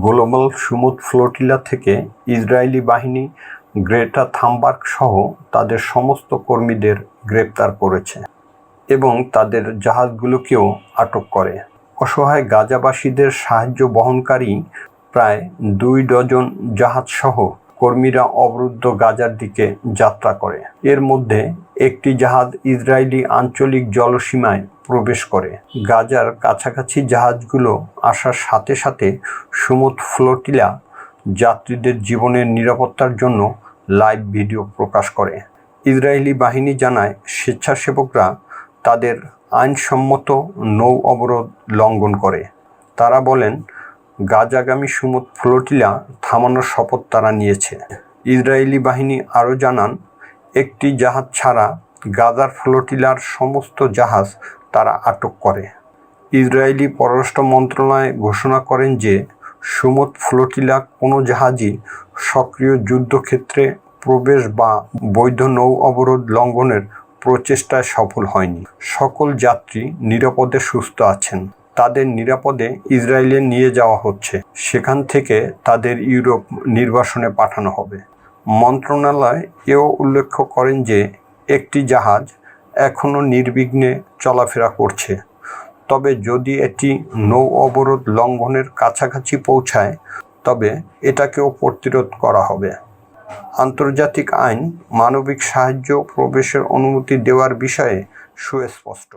Global সমুদ্র flotilla থেকে Israeli বাহিনী গ্রেটা থামবার্গ সহ তাদের সমস্ত কর্মীদের গ্রেপ্তার করেছে এবং তাদের জাহাজগুলোকেও আটক করে। অসহায় গাজাবাসীদের সাহায্য বহনকারী প্রায় 2 ডজন জাহাজসহ কর্মীরা অবরুদ্ধ গাজার দিকে যাত্রা করে। এর মধ্যে একটি জাহাজ ইসরায়েলি আঞ্চলিক জলসীমায় প্রবেশ করে। গাজার কাছাকাছি জাহাজগুলো আসার সাথে সাথে সমুদ্র ফ্লোটিলা যাত্রীদের জীবনের নিরাপত্তার জন্য লাইভ ভিডিও প্রকাশ করে। ইসরায়েলি বাহিনী জানায়, স্বেচ্ছাসেবকরা তাদের আইনসম্মত নৌ অবরোধ লঙ্ঘন করে। তারা বলেন, গাজাগামী সমুদ্র ফ্লোটিলা থামানোর শপথ তারা নিয়েছে। ইসরায়েলি বাহিনী আরও জানান, একটি জাহাজ ছাড়া গাজার ফ্লোটিলার সমস্ত জাহাজ তারা আটক করে। ইসরায়েলি পররাষ্ট্র মন্ত্রণালয় ঘোষণা করেন যে সমুদ্র ফ্লোটিলা কোনো জাহাজই সক্রিয় যুদ্ধক্ষেত্রে প্রবেশ বা বৈধ নৌ অবরোধ লঙ্ঘনের প্রচেষ্টায় সফল হয়নি। সকল যাত্রী নিরাপদে সুস্থ আছেন। তাদের নিরাপদে ইসরায়েলে নিয়ে যাওয়া হচ্ছে। সেখান থেকে তাদের ইউরোপ নির্বাসনে পাঠানো হবে। মন্ত্রণালয় এও উল্লেখ করেন যে একটি জাহাজ এখনও নির্বিঘ্নে চলাফেরা করছে, তবে যদি এটি নৌ অবরোধ লঙ্ঘনের কাছাকাছি পৌঁছায় তবে এটাকেও প্রতিরোধ করা হবে। আন্তর্জাতিক আইন মানবিক সাহায্য প্রবেশের অনুমতি দেওয়ার বিষয়ে সুস্পষ্ট।